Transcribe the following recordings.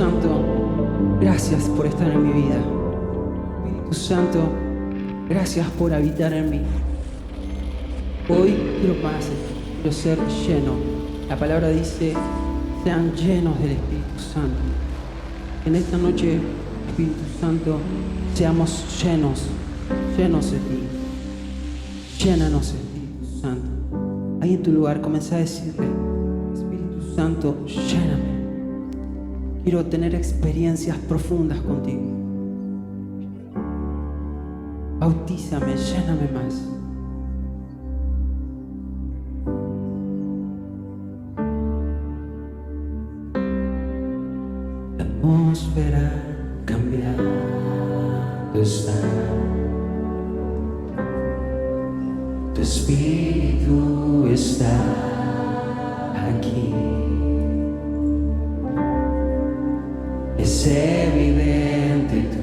Santo, gracias por estar en mi vida. Espíritu Santo, gracias por habitar en mí. Hoy quiero más, quiero ser lleno. La palabra dice, sean llenos del Espíritu Santo. En esta noche, Espíritu Santo, seamos llenos de ti. Llénanos, Espíritu Santo. Ahí en tu lugar, comienza a decirle, Espíritu Santo, lléname. Quiero tener experiencias profundas contigo. Bautízame, lléname más. La atmósfera cambiando está. Tu espíritu está aquí. Es evidente tu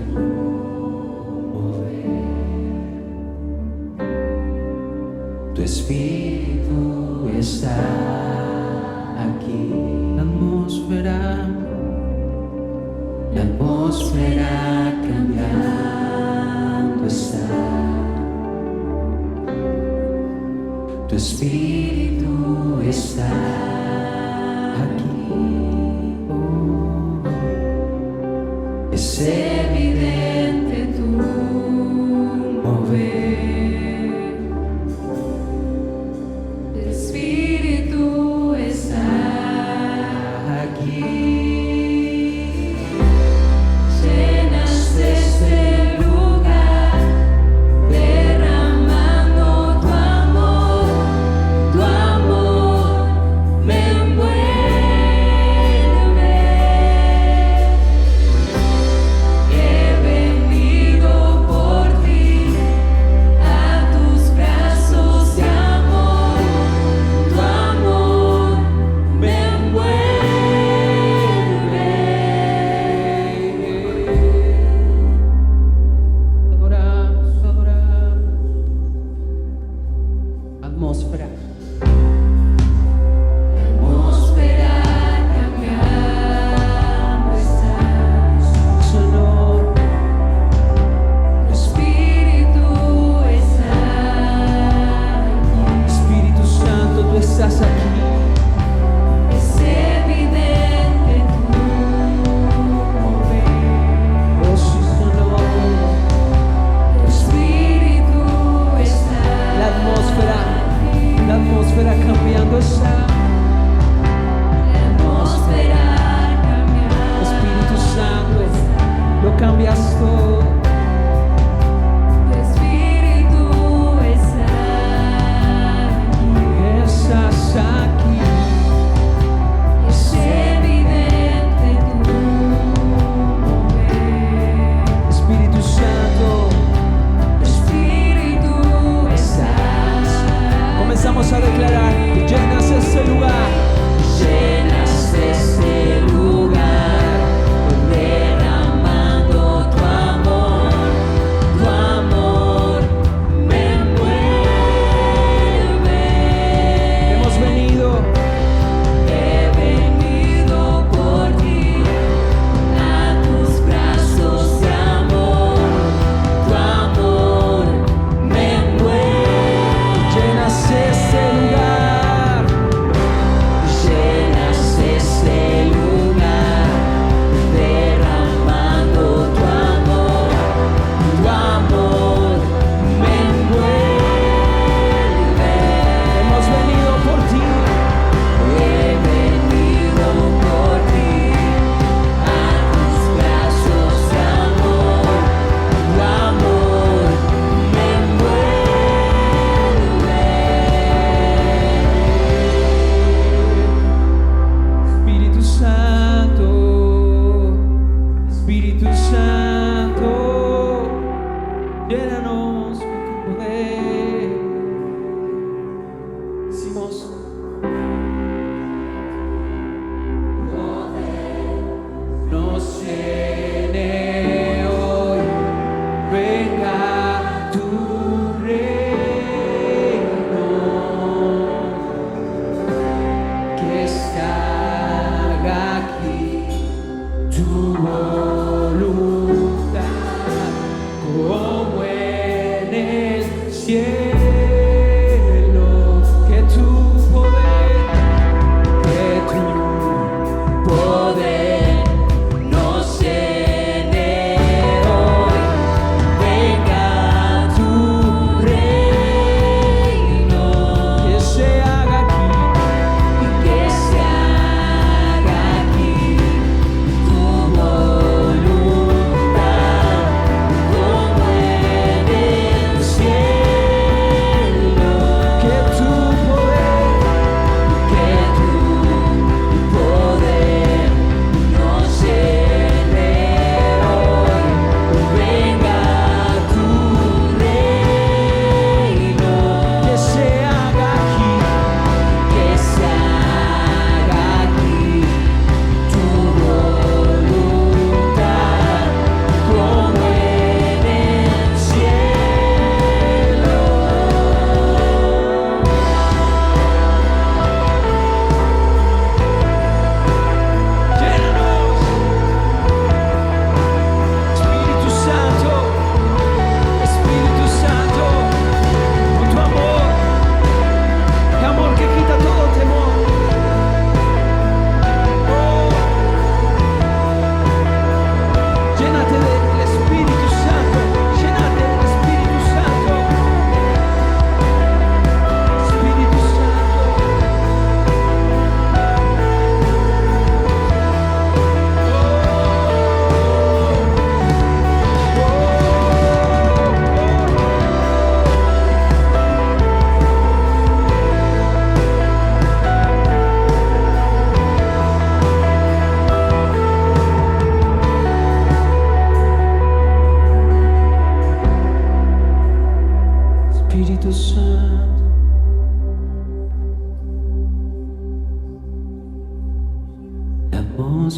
mover. Tu espíritu está aquí. La atmósfera cambiando está. Tu espíritu está aquí. Oh, es evidente tu mover. Tu espíritu está aquí. Llenaste este lugar, derramando tu amor me envuelve. He venido por ti a tus brazos de amor, tu amor me envuelve.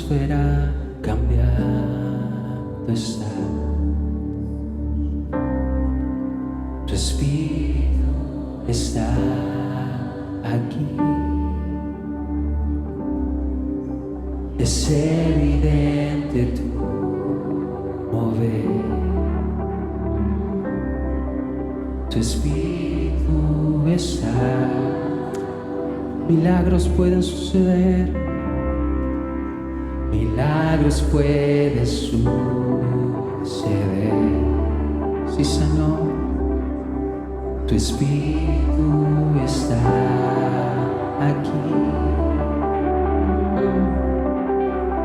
atmósfera cambiando está. Tu espíritu está aquí. Es evidente tu mover. Tu espíritu está. Milagros pueden suceder. Milagros pueden suceder. Si sanó, tu espíritu está aquí.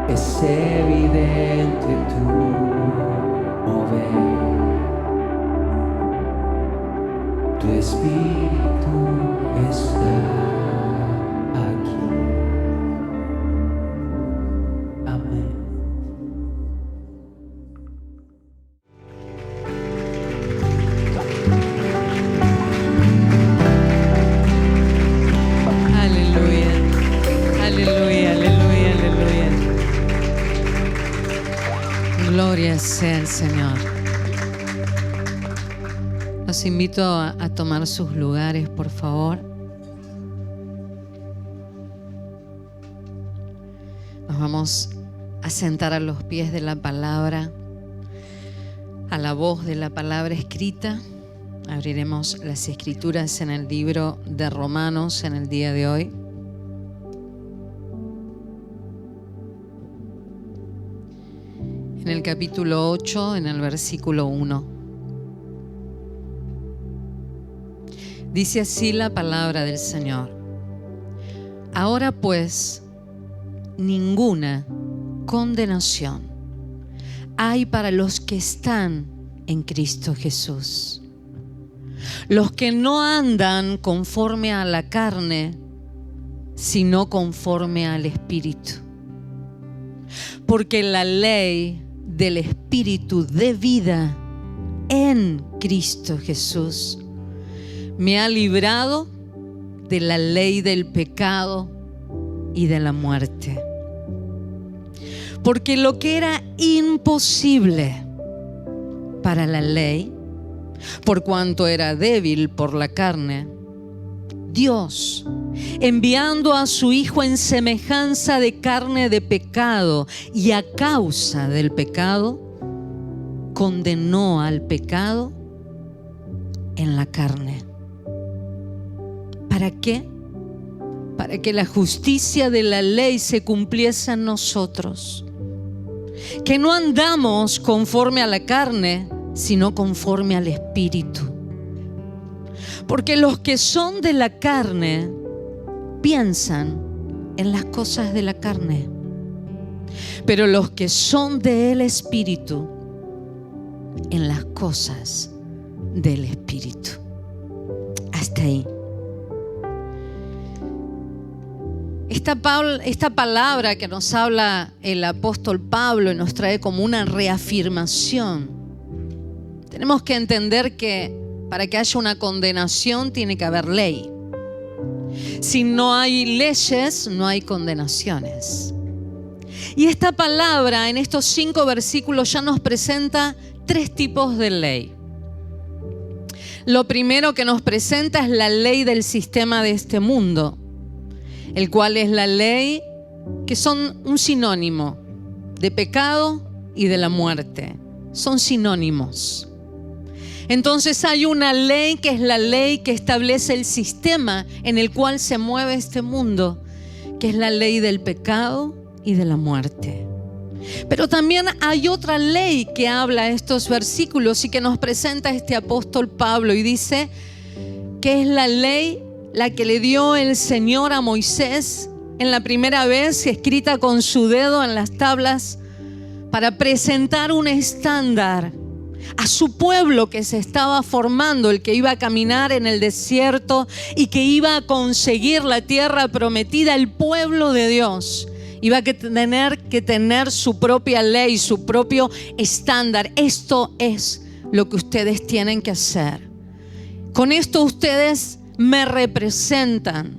Es evidente tu mover. Tu espíritu está aquí. Amén. Aleluya, aleluya, aleluya, aleluya. Gloria sea el Señor. Los invito a tomar sus lugares, por favor. Nos vamos a sentar a los pies de la palabra, a la voz de la palabra escrita. Abriremos las escrituras en el libro de Romanos en el día de hoy. En el capítulo 8, en el versículo 1. Dice así la palabra del Señor. Ahora pues, ninguna condenación hay para los que están en Cristo Jesús. Los que no andan conforme a la carne, sino conforme al Espíritu. Porque la ley del Espíritu de vida en Cristo Jesús me ha librado de la ley del pecado y de la muerte. Porque lo que era imposible para la ley, por cuanto era débil por la carne, Dios, enviando a su Hijo en semejanza de carne de pecado y a causa del pecado, condenó al pecado en la carne. ¿Para qué? Para que la justicia de la ley se cumpliese en nosotros. Que no andamos conforme a la carne, sino conforme al Espíritu. Porque los que son de la carne piensan en las cosas de la carne, pero los que son del Espíritu en las cosas del Espíritu. Hasta ahí. Esta palabra que nos habla el apóstol Pablo y nos trae como una reafirmación. Tenemos que entender que para que haya una condenación tiene que haber ley. Si no hay leyes, no hay condenaciones. Y esta palabra en estos 5 versículos ya nos presenta 3 tipos de ley. Lo primero que nos presenta es la ley del sistema de este mundo, el cual es la ley que son un sinónimo de pecado y de la muerte. Son sinónimos. Entonces hay una ley que es la ley que establece el sistema en el cual se mueve este mundo, que es la ley del pecado y de la muerte. Pero también hay otra ley que habla estos versículos y que nos presenta este apóstol Pablo y dice que es la ley la que le dio el Señor a Moisés en la primera vez, escrita con su dedo en las tablas, para presentar un estándar a su pueblo que se estaba formando, el que iba a caminar en el desierto y que iba a conseguir la tierra prometida. El pueblo de Dios iba a tener que tener su propia ley, su propio estándar. Esto es lo que ustedes tienen que hacer. Con esto ustedes me representan.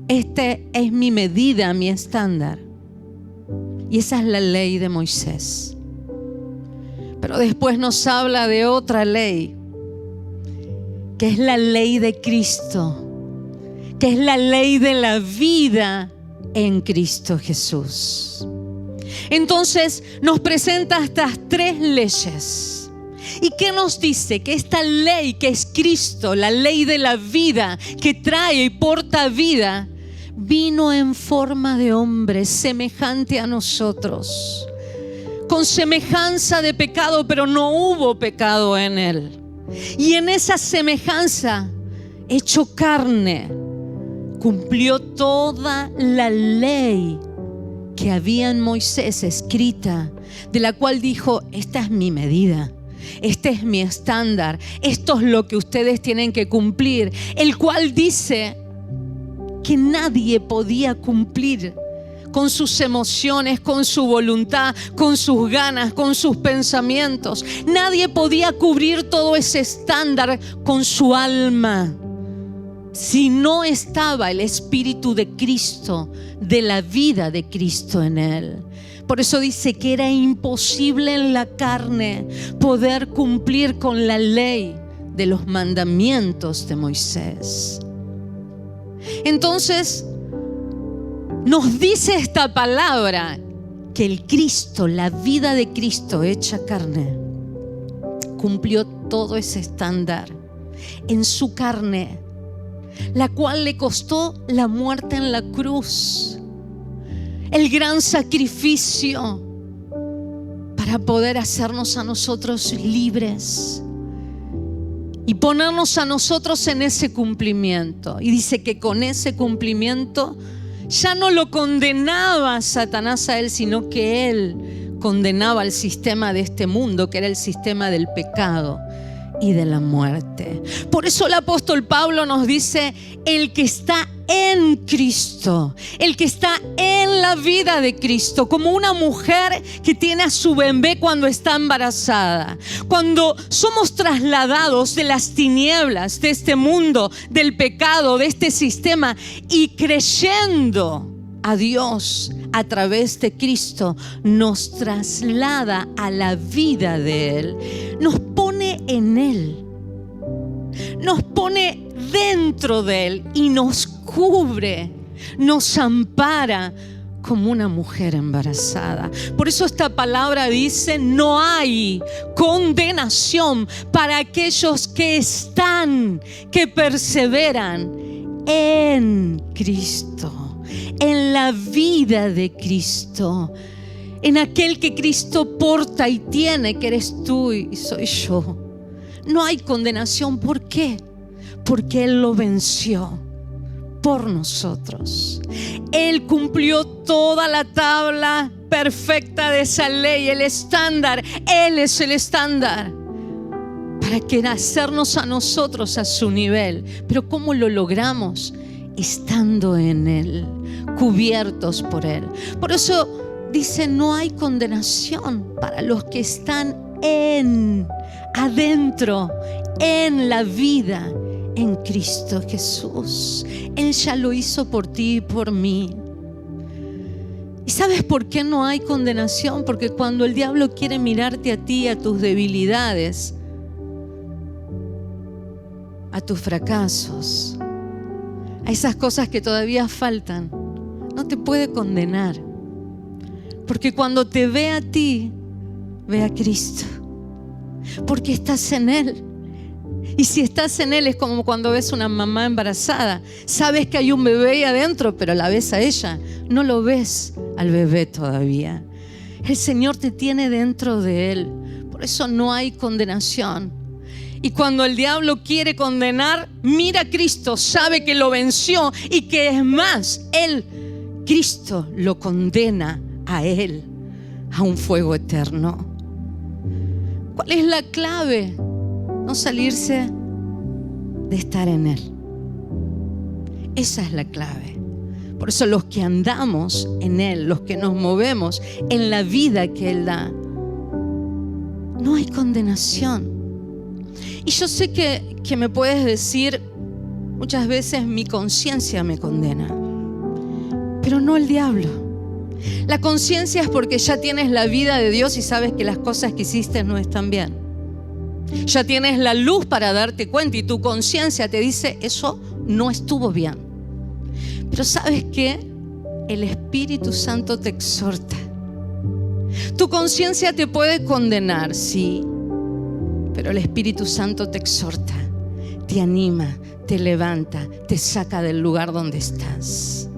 Este es mi medida, mi estándar. Y esa es la ley de Moisés. Pero después nos habla de otra ley, que es la ley de Cristo, que es la ley de la vida en Cristo Jesús. Entonces nos presenta estas tres leyes. ¿Y qué nos dice? Que esta ley que es Cristo, la ley de la vida, que trae y porta vida, vino en forma de hombre, semejante a nosotros, con semejanza de pecado, pero no hubo pecado en él. Y en esa semejanza, hecho carne, cumplió toda la ley que había en Moisés escrita, de la cual dijo: esta es mi medida, este es mi estándar, esto es lo que ustedes tienen que cumplir. El cual dice que nadie podía cumplir con sus emociones, con su voluntad, con sus ganas, con sus pensamientos. Nadie podía cubrir todo ese estándar con su alma si no estaba el Espíritu de Cristo, de la vida de Cristo en él. Por eso dice que era imposible en la carne poder cumplir con la ley de los mandamientos de Moisés. Entonces nos dice esta palabra que el Cristo, la vida de Cristo hecha carne, cumplió todo ese estándar en su carne, la cual le costó la muerte en la cruz, el gran sacrificio para poder hacernos a nosotros libres y ponernos a nosotros en ese cumplimiento. Y dice que con ese cumplimiento ya no lo condenaba Satanás a él, sino que él condenaba al sistema de este mundo, que era el sistema del pecado y de la muerte. Por eso el apóstol Pablo nos dice: el que está en Cristo, el que está en la vida de Cristo, como una mujer que tiene a su bebé cuando está embarazada. Cuando somos trasladados de las tinieblas de este mundo, del pecado, de este sistema, y creyendo a Dios a través de Cristo, nos traslada a la vida de Él, nos pone en Él, nos pone dentro de Él y nos cubre, nos ampara como una mujer embarazada. Por eso esta palabra dice: no hay condenación para aquellos que están, que perseveran en Cristo, en la vida de Cristo, en aquel que Cristo porta y tiene, que eres tú y soy yo. No hay condenación. ¿Por qué? Porque Él lo venció por nosotros. Él cumplió toda la tabla perfecta de esa ley, el estándar. Él es el estándar para que hacernos a nosotros a su nivel. Pero ¿cómo lo logramos? Estando en Él, cubiertos por Él. Por eso dice: no hay condenación para los que están adentro, en la vida, en Cristo Jesús. Él ya lo hizo por ti y por mí. ¿Y sabes por qué no hay condenación? Porque cuando el diablo quiere mirarte a ti, a tus debilidades, a tus fracasos, a esas cosas que todavía faltan, no te puede condenar. Porque cuando te ve a ti, ve a Cristo. Porque estás en Él. Y si estás en Él, es como cuando ves una mamá embarazada. Sabes que hay un bebé ahí adentro, pero la ves a ella. No lo ves al bebé todavía. El Señor te tiene dentro de Él. Por eso no hay condenación. Y cuando el diablo quiere condenar, mira a Cristo, sabe que lo venció y que es más, Cristo lo condena a Él a un fuego eterno. ¿Cuál es la clave? No salirse de estar en Él. Esa es la clave. Por eso los que andamos en Él, los que nos movemos en la vida que Él da, no hay condenación. Y yo sé que me puedes decir, muchas veces mi conciencia me condena, pero no el diablo. La conciencia es porque ya tienes la vida de Dios y sabes que las cosas que hiciste no están bien. Ya tienes la luz para darte cuenta y tu conciencia te dice, eso no estuvo bien. Pero ¿sabes qué? El Espíritu Santo te exhorta. Tu conciencia te puede condenar, sí, pero el Espíritu Santo te exhorta, te anima, te levanta, te saca del lugar donde estás.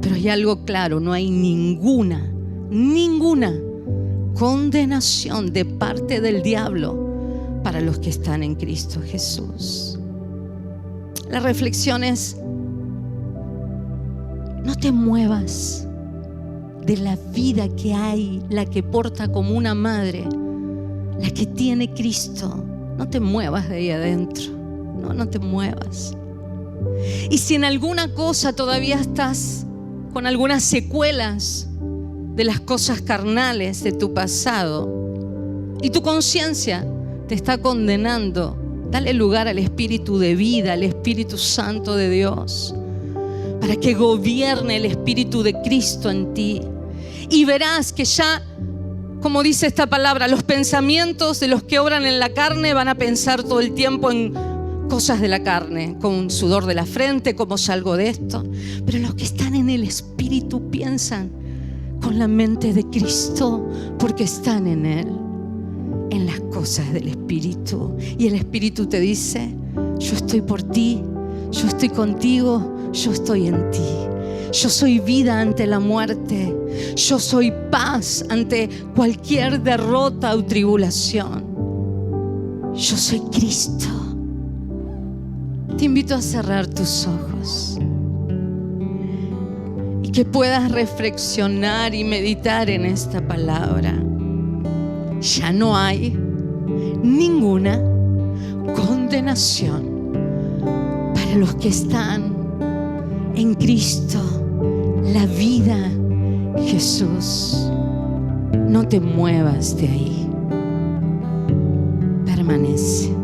Pero hay algo claro, no hay ninguna condenación de parte del diablo para los que están en Cristo Jesús. La reflexión es: no te muevas de la vida que hay, la que porta como una madre, la que tiene Cristo. No te muevas de ahí adentro, no te muevas. Y si en alguna cosa todavía estás con algunas secuelas de las cosas carnales de tu pasado y tu conciencia te está condenando, dale lugar al Espíritu de vida, al Espíritu Santo de Dios, para que gobierne el Espíritu de Cristo en ti. Y verás que ya, como dice esta palabra, los pensamientos de los que obran en la carne van a pensar todo el tiempo en cosas de la carne, con sudor de la frente, cómo salgo de esto. Pero los que están en el Espíritu piensan con la mente de Cristo, porque están en Él, en las cosas del Espíritu. Y el Espíritu te dice: yo estoy por ti, yo estoy contigo, yo estoy en ti. Yo soy vida ante la muerte. Yo soy paz ante cualquier derrota o tribulación. Yo soy Cristo. Te invito a cerrar tus ojos y que puedas reflexionar y meditar en esta palabra. Ya no hay ninguna condenación para los que están en Cristo, la vida, Jesús. No te muevas de ahí. Permanece.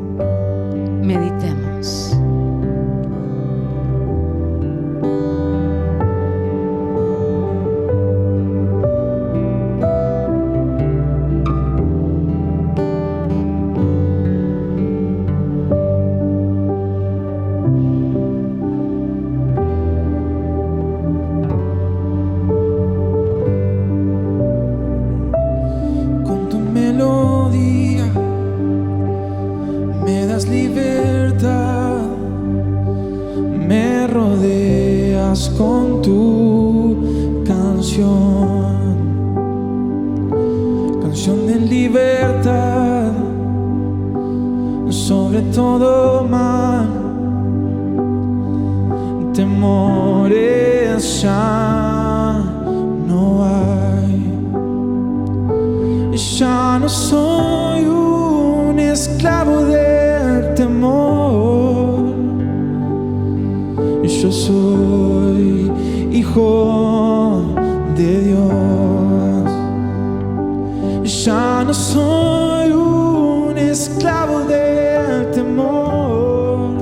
Meditemos. Con tu canción de libertad, sobre todo mal, temores ya no hay. Ya no soy un esclavo del temor, yo soy hijo de Dios. Ya no soy un esclavo del temor.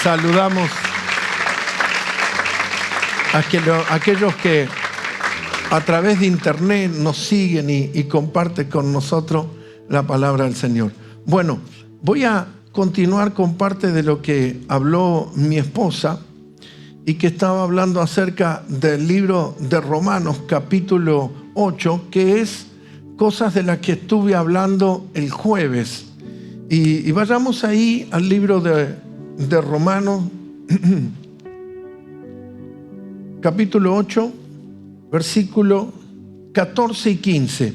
Saludamos a aquellos que a través de internet nos siguen y comparten con nosotros la palabra del Señor. Bueno, voy a continuar con parte de lo que habló mi esposa y que estaba hablando acerca del libro de Romanos capítulo 8, que es cosas de las que estuve hablando el jueves. Y vayamos ahí al libro de Romanos capítulo 8, versículo 14 y 15.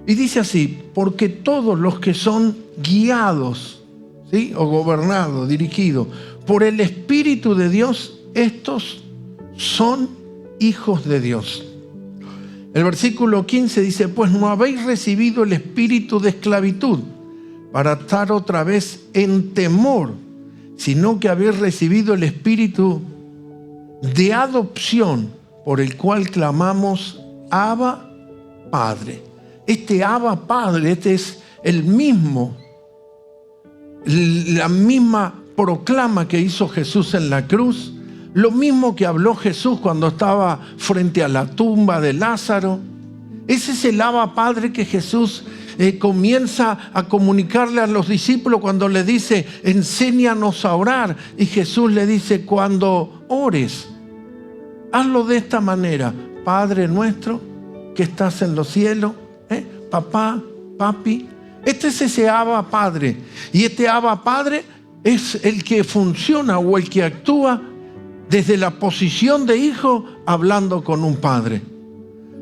Y dice así: porque todos los que son guiados, ¿sí?, o gobernados, dirigidos por el Espíritu de Dios, estos son hijos de Dios. El versículo 15 dice: pues no habéis recibido el espíritu de esclavitud para estar otra vez en temor, sino que habéis recibido el espíritu de adopción, por el cual clamamos: Abba, Padre. Este Abba, Padre, este es la misma proclama que hizo Jesús en la cruz, lo mismo que habló Jesús cuando estaba frente a la tumba de Lázaro. Ese es el Abba Padre que Jesús comienza a comunicarle a los discípulos cuando le dice, enséñanos a orar. Y Jesús le dice, cuando ores, hazlo de esta manera. Padre nuestro que estás en los cielos, papá, papi. Este es ese Abba Padre. Y este Abba Padre es el que funciona o el que actúa desde la posición de hijo hablando con un padre.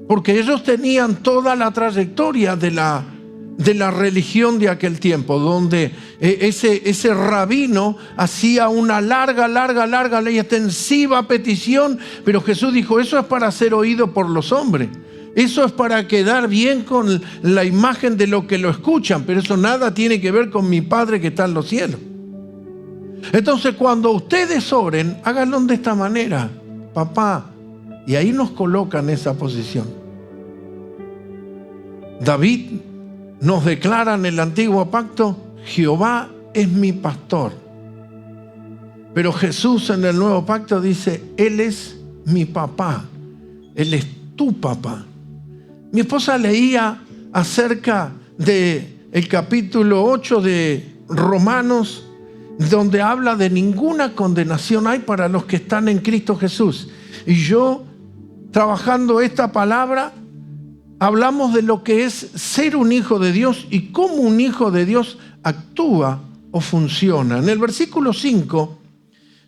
Porque ellos tenían toda la trayectoria de la religión de aquel tiempo, donde ese rabino hacía una larga y extensiva petición, pero Jesús dijo, eso es para ser oído por los hombres. Eso es para quedar bien con la imagen de lo que lo escuchan, pero eso nada tiene que ver con mi Padre que está en los cielos. Entonces, cuando ustedes oren, háganlo de esta manera, papá. Y ahí nos coloca en esa posición. David nos declara en el antiguo pacto, Jehová es mi pastor. Pero Jesús en el nuevo pacto dice, Él es mi papá. Él es tu papá. Mi esposa leía acerca del capítulo 8 de Romanos, donde habla de ninguna condenación hay para los que están en Cristo Jesús. Y yo, trabajando esta palabra, hablamos de lo que es ser un hijo de Dios y cómo un hijo de Dios actúa o funciona. En el versículo 5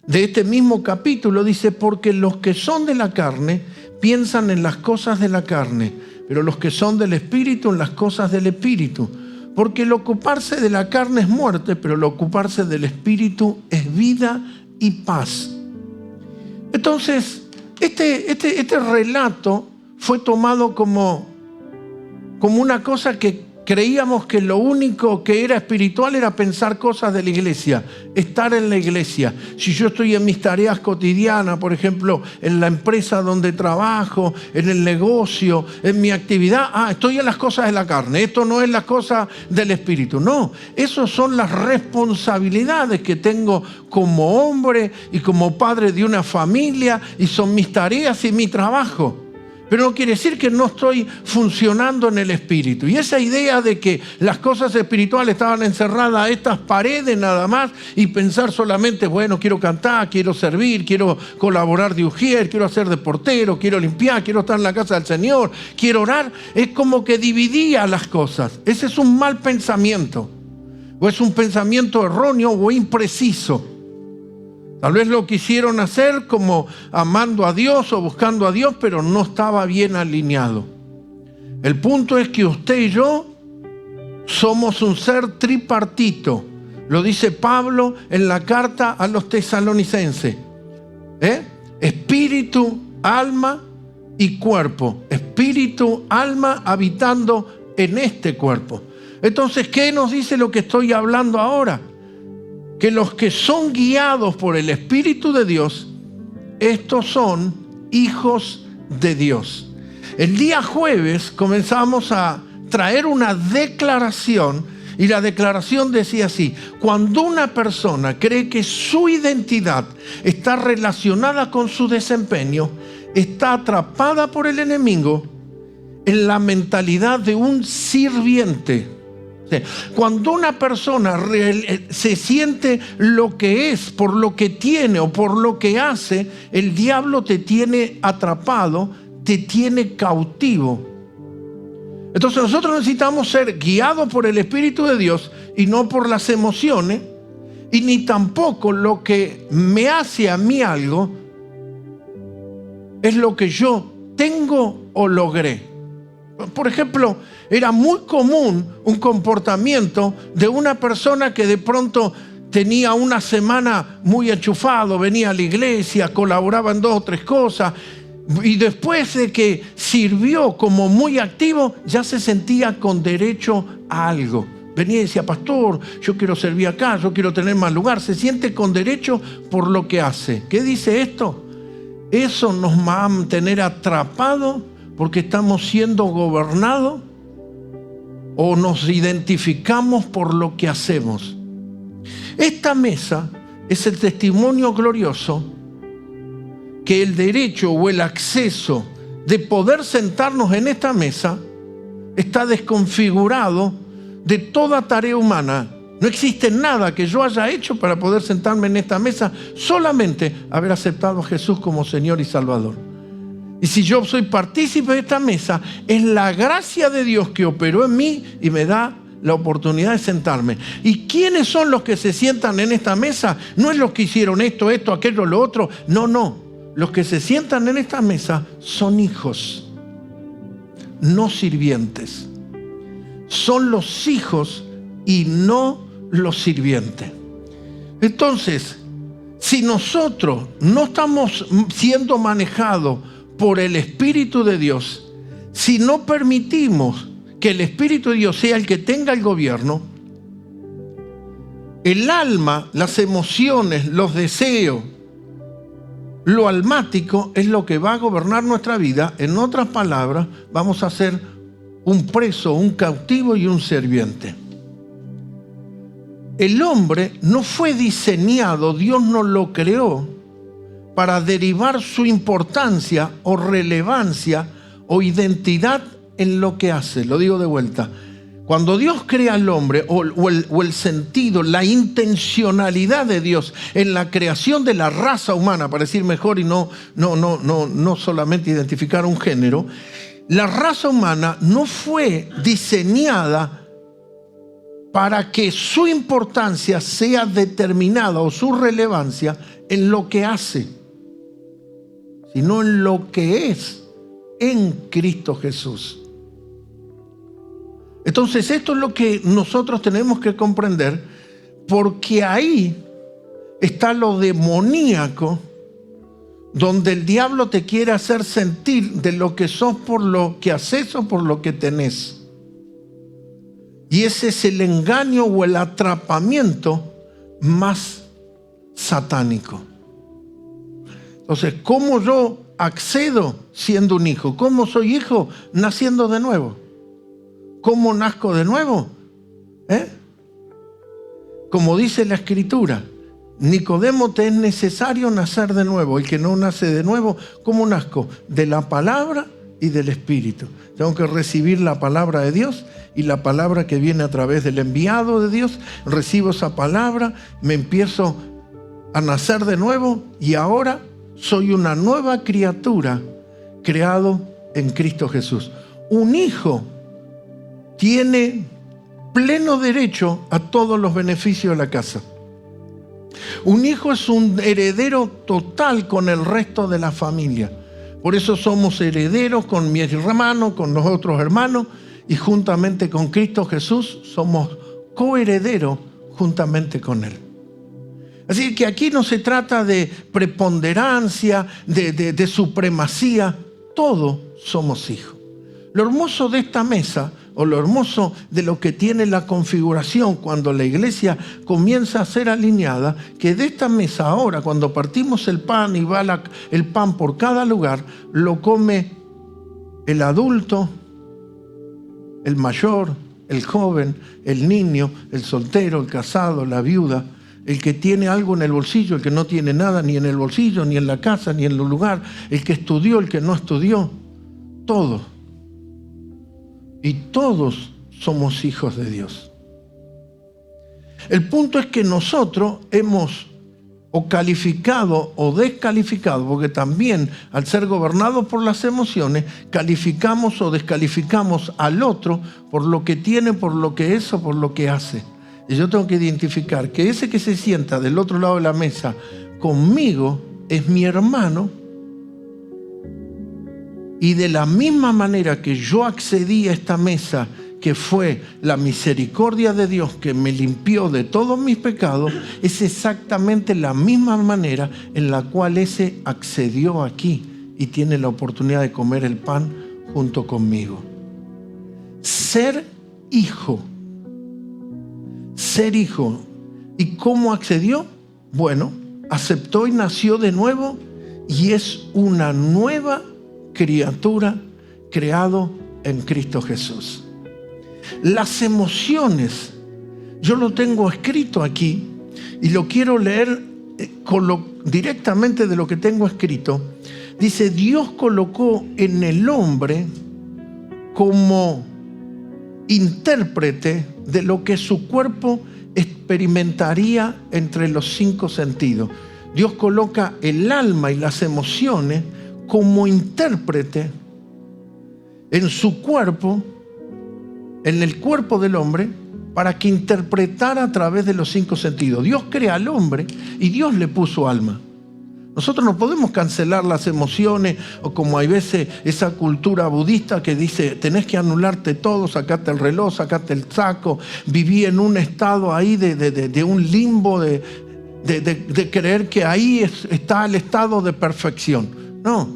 de este mismo capítulo dice, porque los que son de la carne piensan en las cosas de la carne, pero los que son del Espíritu en las cosas del Espíritu. Porque el ocuparse de la carne es muerte, pero el ocuparse del Espíritu es vida y paz. Entonces, este relato fue tomado como una cosa que creíamos que lo único que era espiritual era pensar cosas de la iglesia, estar en la iglesia. Si yo estoy en mis tareas cotidianas, por ejemplo, en la empresa donde trabajo, en el negocio, en mi actividad, estoy en las cosas de la carne, esto no es las cosas del espíritu. No, esas son las responsabilidades que tengo como hombre y como padre de una familia, y son mis tareas y mi trabajo. Pero no quiere decir que no estoy funcionando en el espíritu. Y esa idea de que las cosas espirituales estaban encerradas a estas paredes nada más y pensar solamente, bueno, quiero cantar, quiero servir, quiero colaborar de ujier, quiero hacer de portero, quiero limpiar, quiero estar en la casa del Señor, quiero orar, es como que dividía las cosas. Ese es un mal pensamiento, o es un pensamiento erróneo o impreciso. Tal vez lo quisieron hacer como amando a Dios o buscando a Dios, pero no estaba bien alineado. El punto es que usted y yo somos un ser tripartito. Lo dice Pablo en la carta a los tesalonicenses. Espíritu, alma y cuerpo. Espíritu, alma habitando en este cuerpo. Entonces, ¿qué nos dice lo que estoy hablando ahora? Que los que son guiados por el Espíritu de Dios, estos son hijos de Dios. El día jueves comenzamos a traer una declaración, y la declaración decía así: cuando una persona cree que su identidad está relacionada con su desempeño, está atrapada por el enemigo en la mentalidad de un sirviente. Cuando una persona se siente lo que es por lo que tiene o por lo que hace, el diablo te tiene atrapado, te tiene cautivo. Entonces nosotros necesitamos ser guiados por el Espíritu de Dios y no por las emociones, y ni tampoco lo que me hace a mí algo es lo que yo tengo o logré. Por ejemplo, era muy común un comportamiento de una persona que de pronto tenía una semana muy enchufado, venía a la iglesia, colaboraba en 2 o 3 cosas, y después de que sirvió como muy activo, ya se sentía con derecho a algo. Venía y decía: pastor, yo quiero servir acá, yo quiero tener más lugar. Se siente con derecho por lo que hace. ¿Qué dice esto? Eso nos va a mantener atrapados porque estamos siendo gobernados o nos identificamos por lo que hacemos. Esta mesa es el testimonio glorioso que el derecho o el acceso de poder sentarnos en esta mesa está desconfigurado de toda tarea humana. No existe nada que yo haya hecho para poder sentarme en esta mesa, solamente haber aceptado a Jesús como Señor y Salvador. Y si yo soy partícipe de esta mesa, es la gracia de Dios que operó en mí y me da la oportunidad de sentarme. ¿Y quiénes son los que se sientan en esta mesa? No es los que hicieron esto, aquello, lo otro. No. Los que se sientan en esta mesa son hijos, no sirvientes. Son los hijos y no los sirvientes. Entonces, si nosotros no estamos siendo manejados por el Espíritu de Dios, si no permitimos que el Espíritu de Dios sea el que tenga el gobierno, el alma, las emociones, los deseos, lo almático es lo que va a gobernar nuestra vida. En otras palabras, vamos a ser un preso, un cautivo y un sirviente. El hombre no fue diseñado, Dios no lo creó para derivar su importancia o relevancia o identidad en lo que hace. Lo digo de vuelta. Cuando Dios crea al hombre o el sentido, la intencionalidad de Dios en la creación de la raza humana, para decir mejor y no solamente identificar un género, la raza humana no fue diseñada para que su importancia sea determinada o su relevancia en lo que hace, sino en lo que es en Cristo Jesús. Entonces esto es lo que nosotros tenemos que comprender, porque ahí está lo demoníaco, donde el diablo te quiere hacer sentir de lo que sos por lo que haces o por lo que tenés. Y ese es el engaño o el atrapamiento más satánico. Entonces, ¿cómo yo accedo siendo un hijo? ¿Cómo soy hijo? Naciendo de nuevo. ¿Cómo nazco de nuevo? Como dice la Escritura, Nicodemo, te es necesario nacer de nuevo. El que no nace de nuevo, ¿cómo nazco? De la palabra y del Espíritu. Tengo que recibir la palabra de Dios y la palabra que viene a través del enviado de Dios. Recibo esa palabra, me empiezo a nacer de nuevo y ahora soy una nueva criatura creado en Cristo Jesús. Un hijo tiene pleno derecho a todos los beneficios de la casa. Un hijo es un heredero total con el resto de la familia. Por eso somos herederos con mi hermano, con los otros hermanos, y juntamente con Cristo Jesús somos coherederos juntamente con Él. Así que aquí no se trata de preponderancia, de supremacía. Todos somos hijos. Lo hermoso de esta mesa, o lo hermoso de lo que tiene la configuración cuando la iglesia comienza a ser alineada, que de esta mesa ahora, cuando partimos el pan y va el pan por cada lugar, lo come el adulto, el mayor, el joven, el niño, el soltero, el casado, la viuda, el que tiene algo en el bolsillo, el que no tiene nada ni en el bolsillo, ni en la casa, ni en el lugar, el que estudió, el que no estudió, todo. Y todos somos hijos de Dios. El punto es que nosotros hemos o calificado o descalificado, porque también al ser gobernados por las emociones, calificamos o descalificamos al otro por lo que tiene, por lo que es o por lo que hace. Y yo tengo que identificar que ese que se sienta del otro lado de la mesa conmigo es mi hermano. Y de la misma manera que yo accedí a esta mesa, que fue la misericordia de Dios que me limpió de todos mis pecados, es exactamente la misma manera en la cual ese accedió aquí y tiene la oportunidad de comer el pan junto conmigo. Ser hijo. Ser hijo. ¿Y cómo accedió? Bueno, aceptó y nació de nuevo y es una nueva criatura creado en Cristo Jesús. Las emociones, yo lo tengo escrito aquí y lo quiero leer directamente de lo que tengo escrito, dice, Dios colocó en el hombre como intérprete de lo que su cuerpo experimentaría entre los 5 sentidos. Dios coloca el alma y las emociones como intérprete en su cuerpo, en el cuerpo del hombre, para que interpretara a través de los 5 sentidos. Dios crea al hombre y Dios le puso alma. Nosotros no podemos cancelar las emociones, o como hay veces esa cultura budista que dice, tenés que anularte todo, sacate el reloj, sacate el saco. Viví en un estado ahí de un limbo, de creer que ahí está el estado de perfección. No.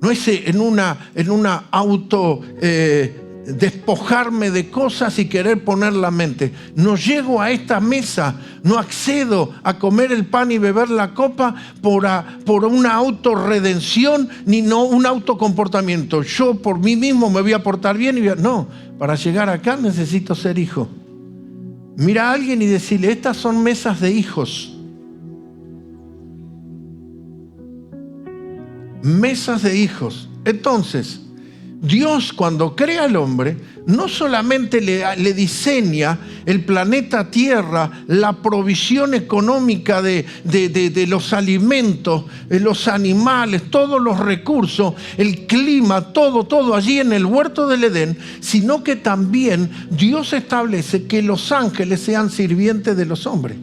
No es en una auto despojarme de cosas y querer poner la mente. No llego a esta mesa, no accedo a comer el pan y beber la copa por una autorredención ni no un autocomportamiento. Yo por mí mismo me voy a portar bien. No, para llegar acá necesito ser hijo. Mira a alguien y decirle, estas son mesas de hijos. Mesas de hijos. Entonces, Dios cuando crea al hombre, no solamente le diseña el planeta Tierra, la provisión económica de los alimentos, los animales, todos los recursos, el clima, todo allí en el huerto del Edén, sino que también Dios establece que los ángeles sean sirvientes de los hombres.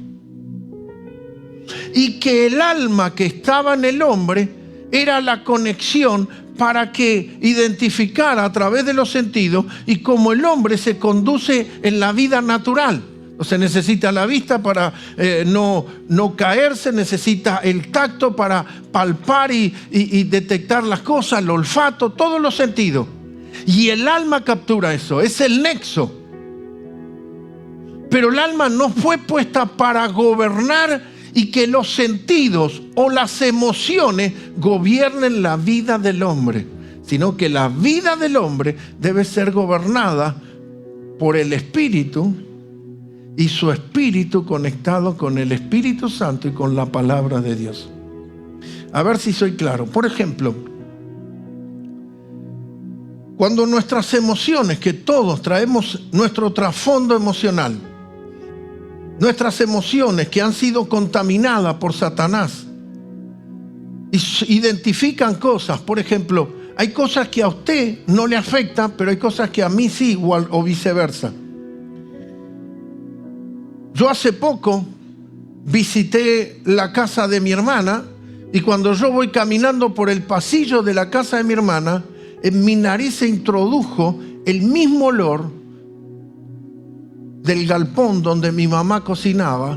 Y que el alma que estaba en el hombre era la conexión para que identificara a través de los sentidos y como el hombre se conduce en la vida natural. O sea, necesita la vista para no caerse, necesita el tacto para palpar y detectar las cosas, el olfato, todos los sentidos. Y el alma captura eso, es el nexo. Pero el alma no fue puesta para gobernar y que los sentidos o las emociones gobiernen la vida del hombre, sino que la vida del hombre debe ser gobernada por el Espíritu y su Espíritu conectado con el Espíritu Santo y con la palabra de Dios. A ver si soy claro. Por ejemplo, cuando nuestras emociones, que todos traemos nuestro trasfondo emocional, nuestras emociones que han sido contaminadas por Satanás, identifican cosas. Por ejemplo, hay cosas que a usted no le afectan, pero hay cosas que a mí sí, o viceversa. Yo hace poco visité la casa de mi hermana y cuando yo voy caminando por el pasillo de la casa de mi hermana, en mi nariz se introdujo el mismo olor del galpón donde mi mamá cocinaba,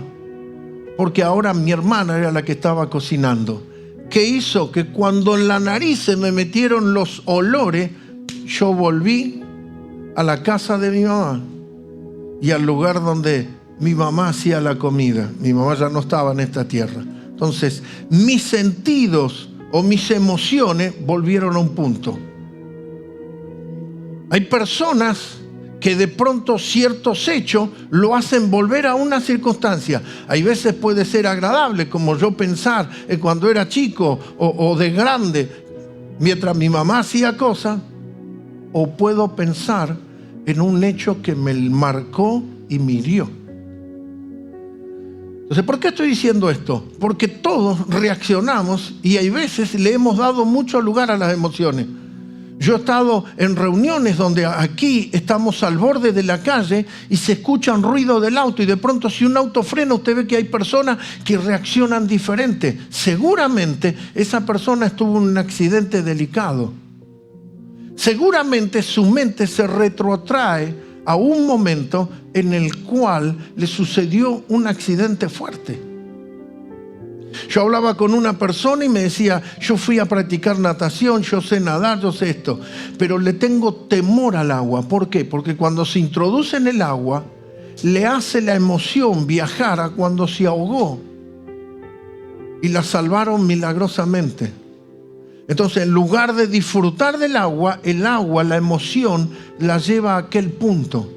porque ahora mi hermana era la que estaba cocinando. ¿Qué hizo? Que cuando en la nariz se me metieron los olores, yo volví a la casa de mi mamá y al lugar donde mi mamá hacía la comida. Mi mamá ya no estaba en esta tierra. Entonces, mis sentidos o mis emociones volvieron a un punto. Hay personas que de pronto ciertos hechos lo hacen volver a una circunstancia. Hay veces puede ser agradable, como yo pensar cuando era chico o de grande, mientras mi mamá hacía cosas, o puedo pensar en un hecho que me marcó y me hirió. Entonces, ¿por qué estoy diciendo esto? Porque todos reaccionamos y hay veces le hemos dado mucho lugar a las emociones. Yo he estado en reuniones donde aquí estamos al borde de la calle y se escucha un ruido del auto y de pronto si un auto frena usted ve que hay personas que reaccionan diferente. Seguramente esa persona estuvo en un accidente delicado. Seguramente su mente se retrotrae a un momento en el cual le sucedió un accidente fuerte. Yo hablaba con una persona y me decía, yo fui a practicar natación, yo sé nadar, yo sé esto, pero le tengo temor al agua. ¿Por qué? Porque cuando se introduce en el agua, le hace la emoción viajar a cuando se ahogó y la salvaron milagrosamente. Entonces, en lugar de disfrutar del agua, la emoción la lleva a aquel punto.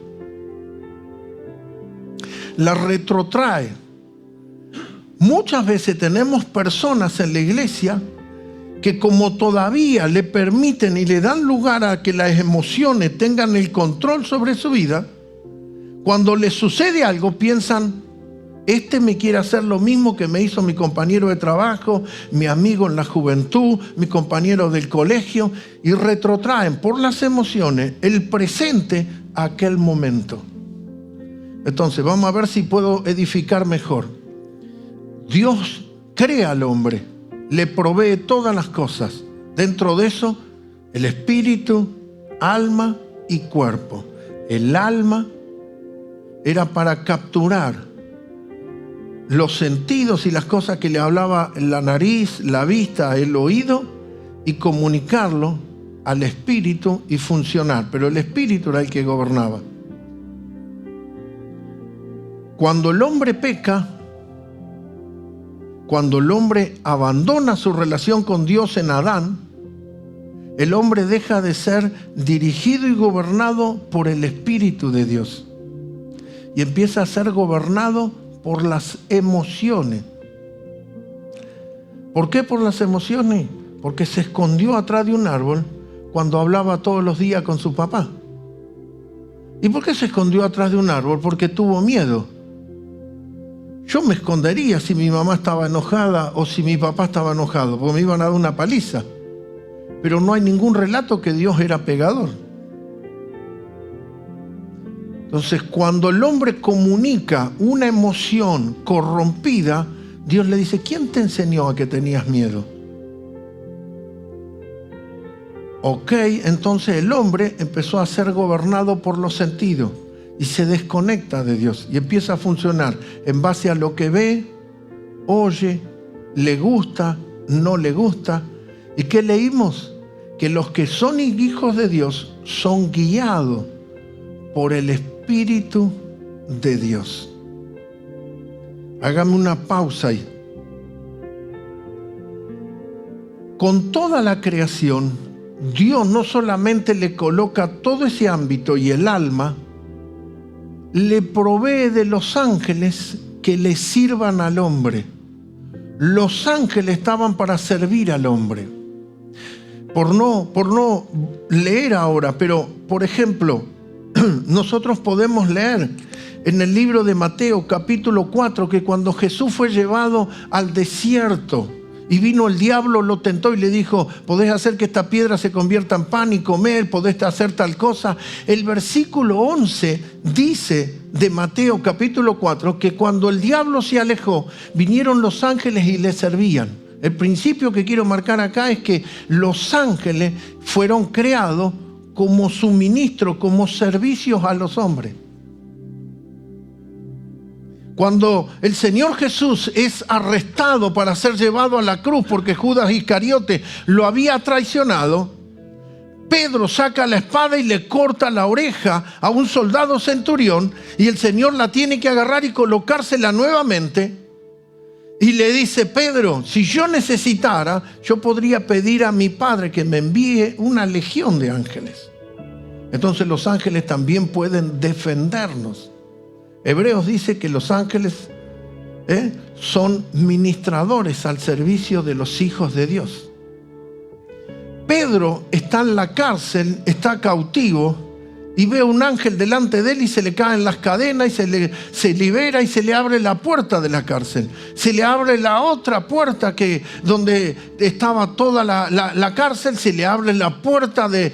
La retrotrae. muchas veces tenemos personas en la iglesia que como todavía le permiten y le dan lugar a que las emociones tengan el control sobre su vida, cuando les sucede algo piensan, este me quiere hacer lo mismo que me hizo mi compañero de trabajo, mi amigo en la juventud, mi compañero del colegio, y retrotraen por las emociones el presente a aquel momento. Entonces, vamos a ver si puedo edificar mejor. Dios crea al hombre, le provee todas las cosas. Dentro de eso, el espíritu, alma y cuerpo. El alma era para capturar los sentidos y las cosas que le hablaba la nariz, la vista, el oído, y comunicarlo al espíritu y funcionar. Pero el espíritu era el que gobernaba. Cuando el hombre peca, cuando el hombre abandona su relación con Dios en Adán, el hombre deja de ser dirigido y gobernado por el Espíritu de Dios y empieza a ser gobernado por las emociones. ¿Por qué por las emociones? Porque se escondió atrás de un árbol cuando hablaba todos los días con su papá. ¿Y por qué se escondió atrás de un árbol? Porque tuvo miedo. Yo me escondería si mi mamá estaba enojada o si mi papá estaba enojado, porque me iban a dar una paliza. Pero no hay ningún relato que Dios era pegador. Entonces, cuando el hombre comunica una emoción corrompida, Dios le dice, ¿quién te enseñó a que tenías miedo? Ok, entonces el hombre empezó a ser gobernado por los sentidos y se desconecta de Dios y empieza a funcionar en base a lo que ve, oye, le gusta, no le gusta. ¿Y qué leímos? Que los que son hijos de Dios son guiados por el Espíritu de Dios. Hágame una pausa ahí. Con toda la creación, Dios no solamente le coloca todo ese ámbito y el alma, le provee de los ángeles que le sirvan al hombre. Los ángeles estaban para servir al hombre. Por no leer ahora, pero por ejemplo, nosotros podemos leer en el libro de Mateo capítulo 4 que cuando Jesús fue llevado al desierto y vino el diablo, lo tentó y le dijo, podés hacer que esta piedra se convierta en pan y comer, podés hacer tal cosa. El versículo 11 dice de Mateo capítulo 4 que cuando el diablo se alejó, vinieron los ángeles y le servían. El principio que quiero marcar acá es que los ángeles fueron creados como suministro, como servicios a los hombres. Cuando el Señor Jesús es arrestado para ser llevado a la cruz porque Judas Iscariote lo había traicionado, Pedro saca la espada y le corta la oreja a un soldado centurión y el Señor la tiene que agarrar y colocársela nuevamente y le dice, Pedro, si yo necesitara, yo podría pedir a mi Padre que me envíe una legión de ángeles. Entonces los ángeles también pueden defendernos. Hebreos dice que los ángeles son ministradores al servicio de los hijos de Dios. Pedro está en la cárcel, está cautivo y ve a un ángel delante de él y se le caen las cadenas y se libera y se le abre la puerta de la cárcel. Se le abre la otra puerta donde estaba toda la cárcel, se le abre la puerta de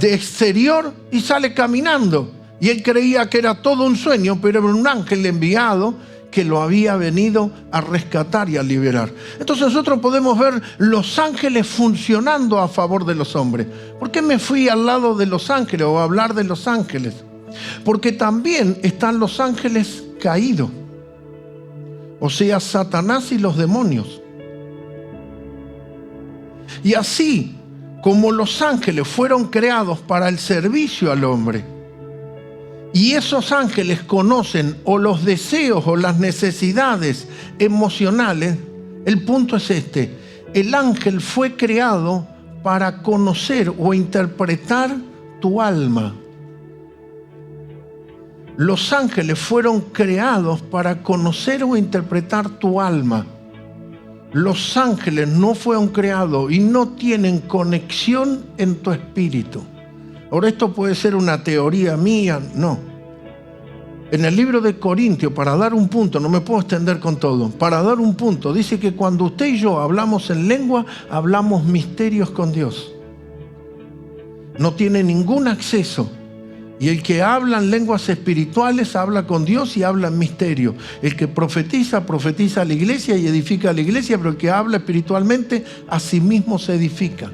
exterior y sale caminando. Y él creía que era todo un sueño, pero era un ángel enviado que lo había venido a rescatar y a liberar. Entonces nosotros podemos ver los ángeles funcionando a favor de los hombres. ¿Por qué me fui al lado de los ángeles o a hablar de los ángeles? Porque también están los ángeles caídos, o sea, Satanás y los demonios. Y así como los ángeles fueron creados para el servicio al hombre, y esos ángeles conocen o los deseos o las necesidades emocionales, el punto es este: el ángel fue creado para conocer o interpretar tu alma. Los ángeles fueron creados para conocer o interpretar tu alma. Los ángeles no fueron creados y no tienen conexión en tu espíritu. Ahora, esto puede ser una teoría mía, no. En el libro de Corintios, para dar un punto, no me puedo extender con todo, para dar un punto, dice que cuando usted y yo hablamos en lengua, hablamos misterios con Dios. No tiene ningún acceso. Y el que habla en lenguas espirituales habla con Dios y habla en misterio. El que profetiza, profetiza a la iglesia y edifica a la iglesia, pero el que habla espiritualmente, a sí mismo se edifica.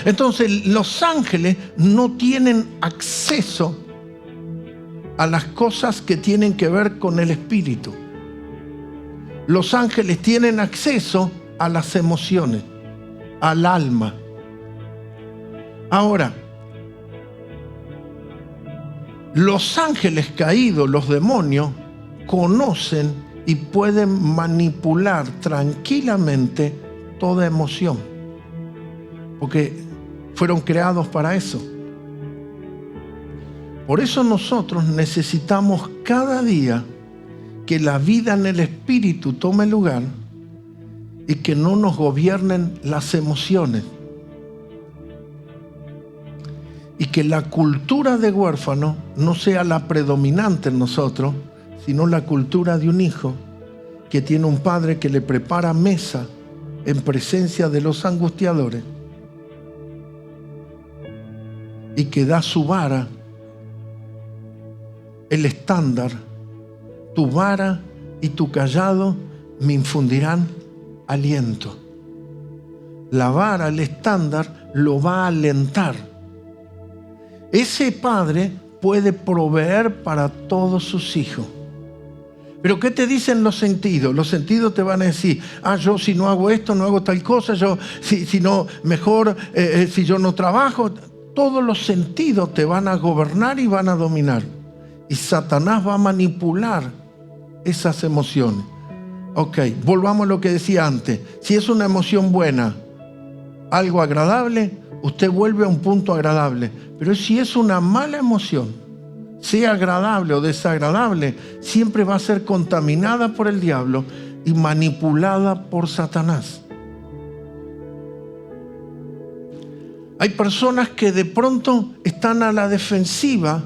Entonces, los ángeles no tienen acceso a las cosas que tienen que ver con el espíritu. Los ángeles tienen acceso a las emociones, al alma. Ahora, los ángeles caídos, los demonios, conocen y pueden manipular tranquilamente toda emoción, porque fueron creados para eso. Por eso nosotros necesitamos cada día que la vida en el espíritu tome lugar y que no nos gobiernen las emociones. Y que la cultura de huérfano no sea la predominante en nosotros, sino la cultura de un hijo que tiene un padre que le prepara mesa en presencia de los angustiadores y que da su vara, el estándar. Tu vara y tu cayado me infundirán aliento. La vara, el estándar, lo va a alentar. Ese padre puede proveer para todos sus hijos. Pero ¿qué te dicen los sentidos? Los sentidos te van a decir, yo si no hago esto, no hago tal cosa, yo si no, mejor si yo no trabajo. Todos los sentidos te van a gobernar y van a dominar. Y Satanás va a manipular esas emociones. Ok, volvamos a lo que decía antes. Si es una emoción buena, algo agradable, usted vuelve a un punto agradable. Pero si es una mala emoción, sea agradable o desagradable, siempre va a ser contaminada por el diablo y manipulada por Satanás. Hay personas que de pronto están a la defensiva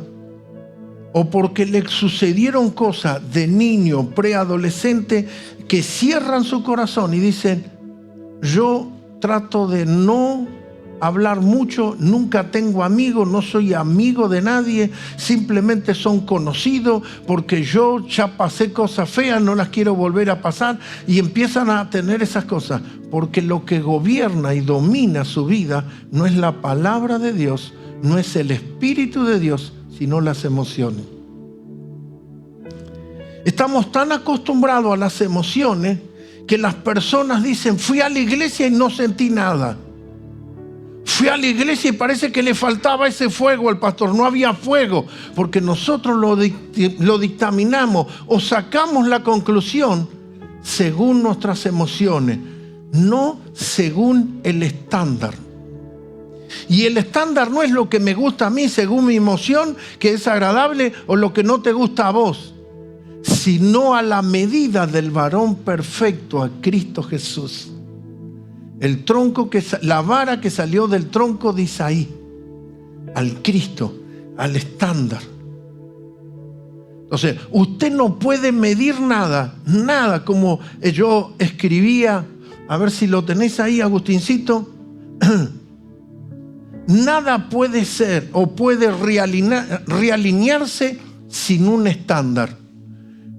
o porque le sucedieron cosas de niño, preadolescente, que cierran su corazón y dicen, yo trato de no hablar mucho, nunca tengo amigos, no soy amigo de nadie, simplemente son conocidos porque yo ya pasé cosas feas, no las quiero volver a pasar, y empiezan a tener esas cosas, porque lo que gobierna y domina su vida no es la palabra de Dios, no es el Espíritu de Dios, sino las emociones. Estamos tan acostumbrados a las emociones que las personas dicen, fui a la iglesia y no sentí nada. Fui a la iglesia y parece que le faltaba ese fuego al pastor, no había fuego, porque nosotros lo dictaminamos o sacamos la conclusión según nuestras emociones, no según el estándar. Y el estándar no es lo que me gusta a mí según mi emoción, que es agradable, o lo que no te gusta a vos, sino a la medida del varón perfecto, a Cristo Jesús. El tronco la vara que salió del tronco de Isaí, al Cristo, al estándar. Entonces, usted no puede medir nada, como yo escribía, a ver si lo tenés ahí, Agustincito. Nada puede ser o puede realinearse sin un estándar.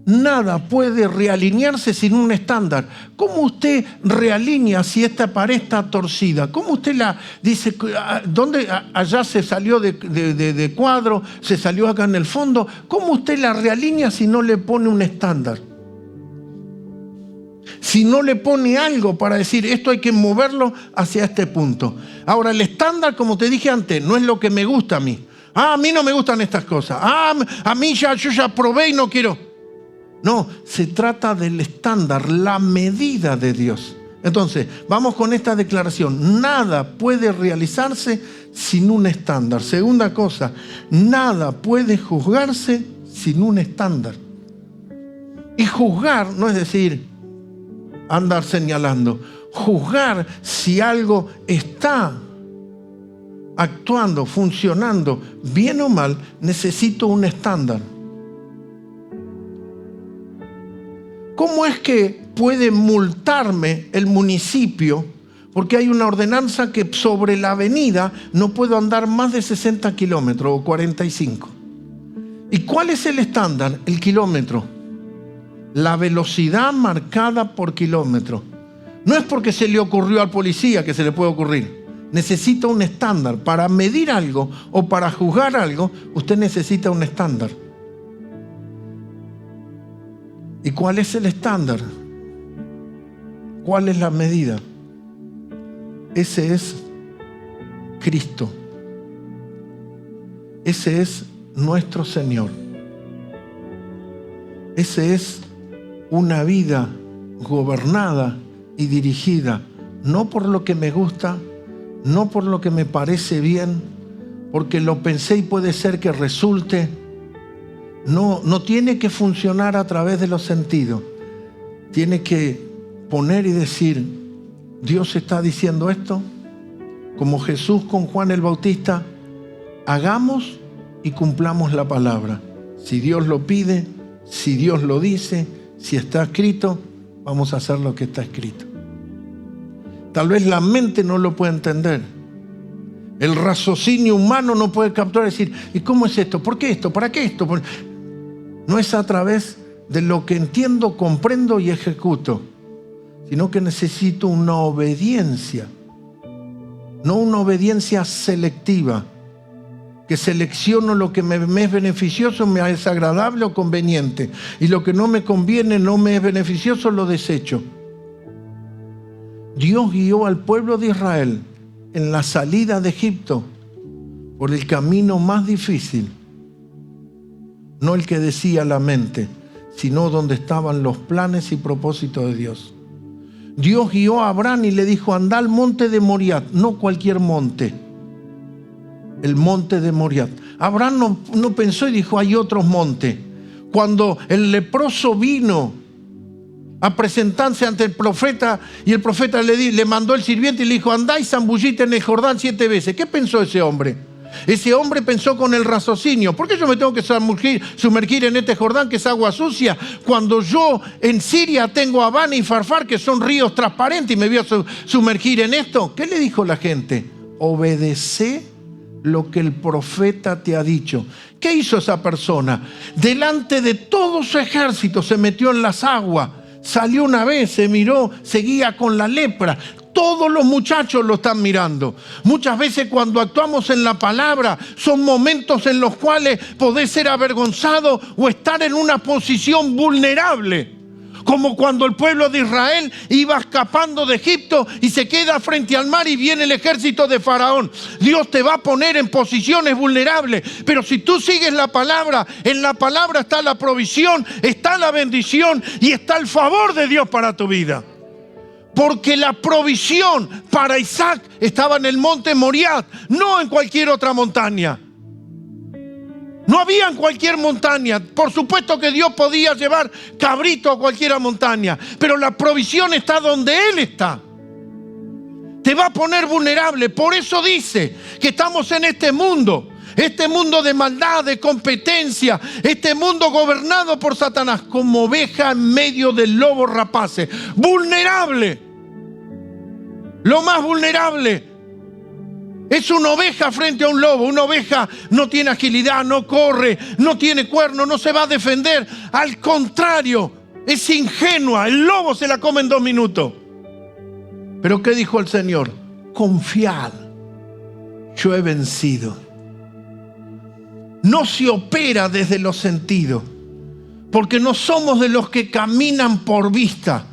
Nada puede realinearse sin un estándar. ¿Cómo usted realinea si esta pared está torcida? ¿Cómo usted la dice? ¿Dónde allá se salió de cuadro? ¿Se salió acá en el fondo? ¿Cómo usted la realinea si no le pone un estándar? Si no le pone algo para decir, esto hay que moverlo hacia este punto. Ahora, el estándar, como te dije antes, no es lo que me gusta a mí. A mí no me gustan estas cosas. A mí yo ya probé y no quiero. No, se trata del estándar, la medida de Dios. Entonces, vamos con esta declaración. Nada puede realizarse sin un estándar. Segunda cosa, nada puede juzgarse sin un estándar. Y juzgar no es decir andar señalando. Juzgar si algo está actuando, funcionando, bien o mal, necesito un estándar. ¿Cómo es que puede multarme el municipio? Porque hay una ordenanza que sobre la avenida no puedo andar más de 60 kilómetros o 45. ¿Y cuál es el estándar? El kilómetro. La velocidad marcada por kilómetro. No es porque se le ocurrió al policía que se le puede ocurrir. Necesita un estándar. Para medir algo o para juzgar algo, usted necesita un estándar. ¿Y cuál es el estándar? ¿Cuál es la medida? Ese es Cristo. Ese es nuestro Señor. Ese es una vida gobernada y dirigida, no por lo que me gusta, no por lo que me parece bien, porque lo pensé y puede ser que resulte. No tiene que funcionar a través de los sentidos. Tiene que poner y decir, Dios está diciendo esto, como Jesús con Juan el Bautista, hagamos y cumplamos la palabra. Si Dios lo pide, si Dios lo dice, si está escrito, vamos a hacer lo que está escrito. Tal vez la mente no lo puede entender. El raciocinio humano no puede capturar y decir, ¿y cómo es esto? ¿Por qué esto? ¿Para qué esto? No es a través de lo que entiendo, comprendo y ejecuto, sino que necesito una obediencia. No una obediencia selectiva, que selecciono lo que me es beneficioso, me es agradable o conveniente, y lo que no me conviene, no me es beneficioso, lo desecho. Dios guió al pueblo de Israel en la salida de Egipto por el camino más difícil, no el que decía la mente, sino donde estaban los planes y propósitos de Dios. Dios guió a Abraham y le dijo, anda al monte de Moriah, no cualquier monte, el monte de Moriah. Abraham no pensó y dijo, hay otros montes. Cuando el leproso vino a presentarse ante el profeta y el profeta le mandó el sirviente y le dijo, andá y zambullite en el Jordán 7 veces. ¿Qué pensó ese hombre? Ese hombre pensó con el raciocinio, ¿por qué yo me tengo que sumergir en este Jordán que es agua sucia cuando yo en Siria tengo Habana y Farfar que son ríos transparentes y me voy a sumergir en esto? ¿Qué le dijo la gente? Obedece lo que el profeta te ha dicho. ¿Qué hizo esa persona? Delante de todo su ejército se metió en las aguas, salió una vez, se miró, seguía con la lepra. Todos los muchachos lo están mirando. Muchas veces cuando actuamos en la palabra son momentos en los cuales podés ser avergonzado o estar en una posición vulnerable. Como cuando el pueblo de Israel iba escapando de Egipto y se queda frente al mar y viene el ejército de Faraón. Dios te va a poner en posiciones vulnerables. Pero si tú sigues la palabra, en la palabra está la provisión, está la bendición y está el favor de Dios para tu vida. Porque la provisión para Isaac estaba en el monte Moriah, no en cualquier otra montaña. No había en cualquier montaña. Por supuesto que Dios podía llevar cabrito a cualquier montaña, pero la provisión está donde Él está. Te va a poner vulnerable. Por eso dice que estamos en este mundo de maldad, de competencia, este mundo gobernado por Satanás, como oveja en medio del lobo rapaces. Vulnerable. Lo más vulnerable es una oveja frente a un lobo. Una oveja no tiene agilidad, no corre, no tiene cuerno, no se va a defender. Al contrario, es ingenua. El lobo se la come en 2 minutos. Pero ¿qué dijo el Señor? Confiad, yo he vencido. No se opera desde los sentidos, porque no somos de los que caminan por vista.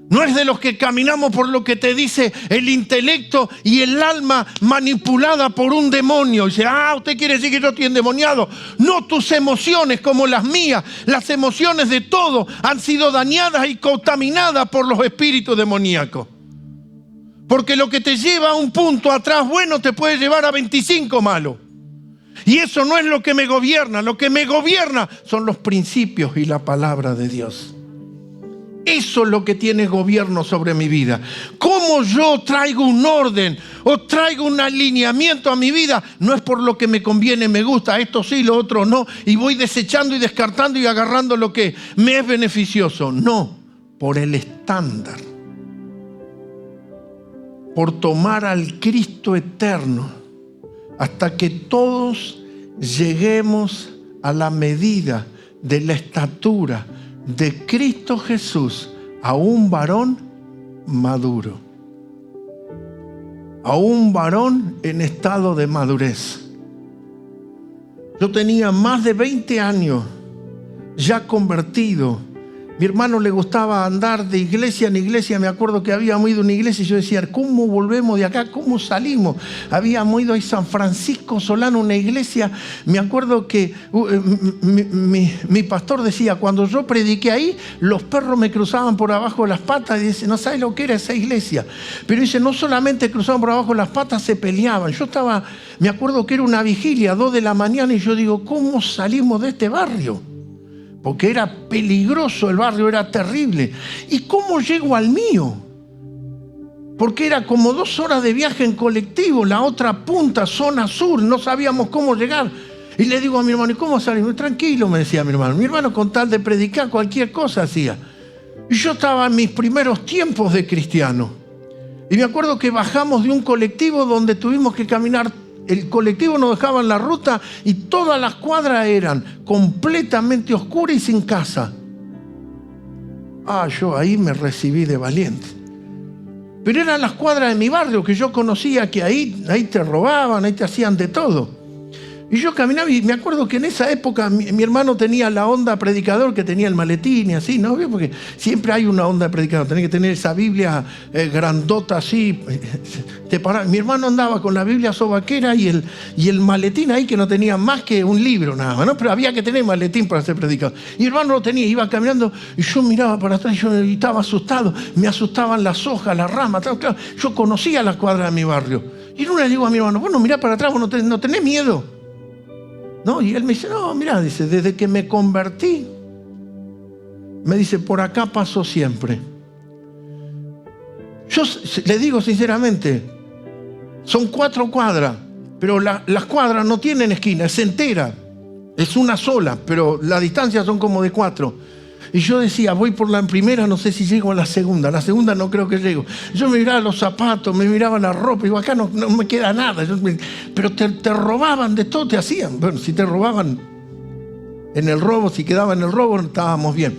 No es de los que caminamos por lo que te dice el intelecto y el alma manipulada por un demonio. Y dice, usted quiere decir que yo estoy endemoniado. No, tus emociones como las mías, las emociones de todos han sido dañadas y contaminadas por los espíritus demoníacos. Porque lo que te lleva a un punto atrás bueno te puede llevar a 25 malos. Y eso no es lo que me gobierna. Lo que me gobierna son los principios y la palabra de Dios. Eso es lo que tiene gobierno sobre mi vida. Cómo yo traigo un orden o traigo un alineamiento a mi vida, no es por lo que me conviene, me gusta, esto sí, lo otro no, y voy desechando y descartando y agarrando lo que me es beneficioso. No, por el estándar. Por tomar al Cristo eterno hasta que todos lleguemos a la medida de la estatura de Cristo Jesús, a un varón maduro, a un varón en estado de madurez. Yo tenía más de 20 años ya convertido. Mi hermano le gustaba andar de iglesia en iglesia. Me acuerdo que habíamos ido a una iglesia y yo decía, ¿cómo volvemos de acá? ¿Cómo salimos? Habíamos ido a San Francisco Solano, una iglesia. Me acuerdo que mi pastor decía, cuando yo prediqué ahí, los perros me cruzaban por abajo de las patas. Y dice, no sabes lo que era esa iglesia. Pero dice, no solamente cruzaban por abajo de las patas, se peleaban. Me acuerdo que era una vigilia, 2 de la mañana, y yo digo, ¿cómo salimos de este barrio? Porque era peligroso el barrio, era terrible. ¿Y cómo llego al mío? Porque era como 2 horas de viaje en colectivo, la otra punta, zona sur, no sabíamos cómo llegar. Y le digo a mi hermano, ¿y cómo salimos? Tranquilo, me decía mi hermano. Mi hermano con tal de predicar cualquier cosa hacía. Y yo estaba en mis primeros tiempos de cristiano. Y me acuerdo que bajamos de un colectivo donde tuvimos que caminar. El colectivo nos dejaba en la ruta y todas las cuadras eran completamente oscuras y sin casa. Yo ahí me recibí de valiente. Pero eran las cuadras de mi barrio que yo conocía, que ahí te robaban, ahí te hacían de todo. Y yo caminaba y me acuerdo que en esa época mi hermano tenía la onda predicador, que tenía el maletín y así, ¿no? Porque siempre hay una onda de predicador, tenés que tener esa Biblia grandota así. Mi hermano andaba con la Biblia sobaquera y el maletín ahí, que no tenía más que un libro nada más, ¿no? Pero había que tener maletín para ser predicador. Y mi hermano lo tenía, iba caminando y yo miraba para atrás y yo estaba asustado. Me asustaban las hojas, las ramas, claro. Yo conocía las cuadras de mi barrio. Y en una le digo a mi hermano, bueno, mirá para atrás, vos no tenés miedo. No, y él me dice, no, mirá, dice, desde que me convertí, me dice, por acá paso siempre. Yo le digo sinceramente, son 4 cuadras, pero las cuadras no tienen esquina, es entera, es una sola, pero las distancias son como de 4. Y yo decía, voy por la primera, no sé si llego a la segunda no creo que llego. Yo me miraba los zapatos, me miraba la ropa, y digo, acá no me queda nada. Pero te robaban de todo, te hacían. Bueno, si te robaban en el robo, si quedaba en el robo, estábamos bien.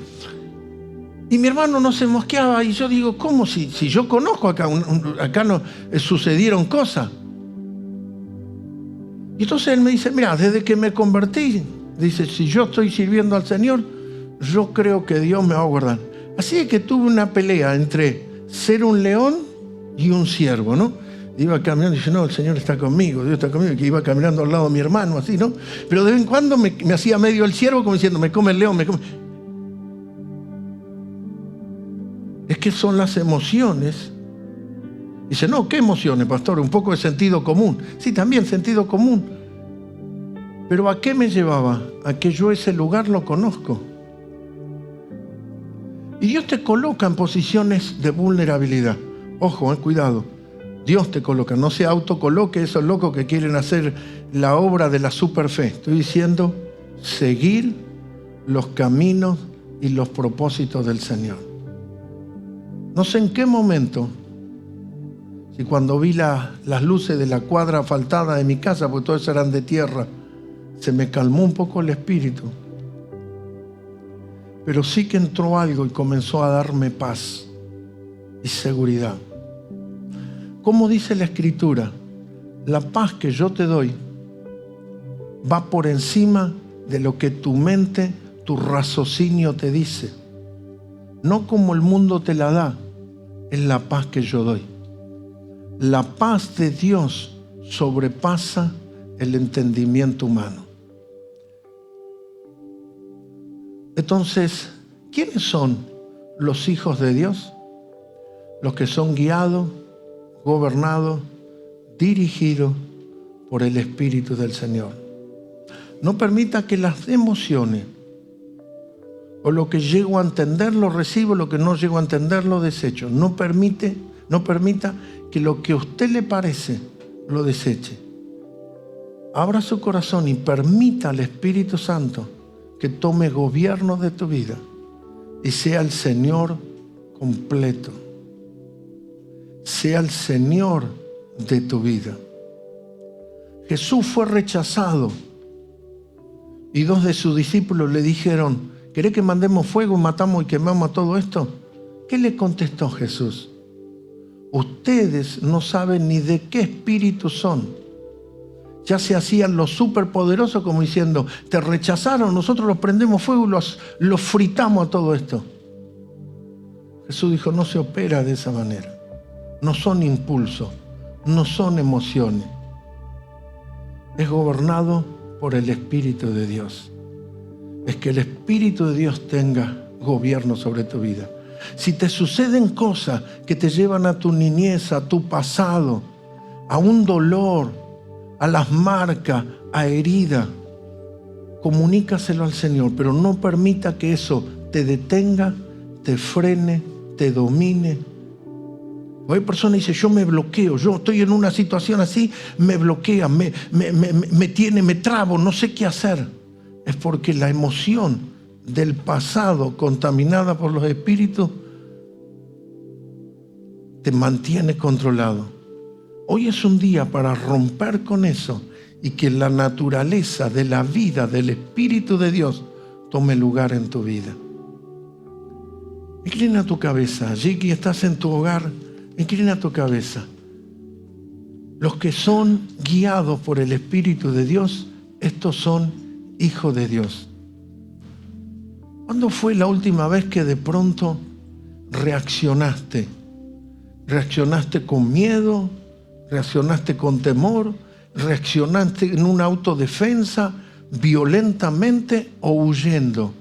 Y mi hermano no se mosqueaba, y yo digo, ¿cómo? Si yo conozco acá, acá no sucedieron cosas. Y entonces él me dice, mira, desde que me convertí, dice, si yo estoy sirviendo al Señor, yo creo que Dios me va a guardar. Así es que tuve una pelea entre ser un león y un ciervo, ¿no? Iba caminando y dice, no, el Señor está conmigo, Dios está conmigo, que iba caminando al lado de mi hermano, así, ¿no? Pero de vez en cuando me hacía medio el ciervo, como diciendo, me come el león, me come. Es que son las emociones. Dice, no, ¿qué emociones, pastor? Un poco de sentido común. Sí, también sentido común. Pero ¿a qué me llevaba? A que yo ese lugar lo conozco. Y Dios te coloca en posiciones de vulnerabilidad. Ojo, cuidado. Dios te coloca, no se autocoloque esos locos que quieren hacer la obra de la superfe. Estoy diciendo, seguir los caminos y los propósitos del Señor. No sé en qué momento, si cuando vi las luces de la cuadra asfaltada de mi casa, porque todas eran de tierra, se me calmó un poco el espíritu. Pero sí que entró algo y comenzó a darme paz y seguridad. Como dice la Escritura, la paz que yo te doy va por encima de lo que tu mente, tu raciocinio te dice. No como el mundo te la da, es la paz que yo doy. La paz de Dios sobrepasa el entendimiento humano. Entonces, ¿quiénes son los hijos de Dios? Los que son guiados, gobernados, dirigidos por el Espíritu del Señor. No permita que las emociones o lo que llego a entender lo recibo, lo que no llego a entender lo desecho. No permita que lo que a usted le parece lo deseche. Abra su corazón y permita al Espíritu Santo que tome gobierno de tu vida y sea el Señor completo. Sea el Señor de tu vida. Jesús fue rechazado y 2 de sus discípulos le dijeron: ¿querés que mandemos fuego, matamos y quemamos a todo esto? ¿Qué le contestó Jesús? Ustedes no saben ni de qué espíritu son. Ya se hacían los superpoderosos como diciendo: te rechazaron, nosotros los prendemos fuego y los fritamos a todo esto. Jesús dijo: no se opera de esa manera. No son impulsos, no son emociones. Es gobernado por el Espíritu de Dios. Es que el Espíritu de Dios tenga gobierno sobre tu vida. Si te suceden cosas que te llevan a tu niñez, a tu pasado, a un dolor, a las marcas, a herida, comunícaselo al Señor, pero no permita que eso te detenga, te frene, te domine. Hay personas que dicen: yo me bloqueo, yo estoy en una situación así, me bloquea, me trabo, no sé qué hacer. Es porque la emoción del pasado contaminada por los espíritus te mantiene controlado. Hoy es un día para romper con eso y que la naturaleza de la vida del Espíritu de Dios tome lugar en tu vida. Inclina tu cabeza. Allí que estás en tu hogar, inclina tu cabeza. Los que son guiados por el Espíritu de Dios, estos son hijos de Dios. ¿Cuándo fue la última vez que de pronto reaccionaste? ¿Reaccionaste con miedo? ¿Reaccionaste con temor? ¿Reaccionaste en una autodefensa, violentamente o huyendo?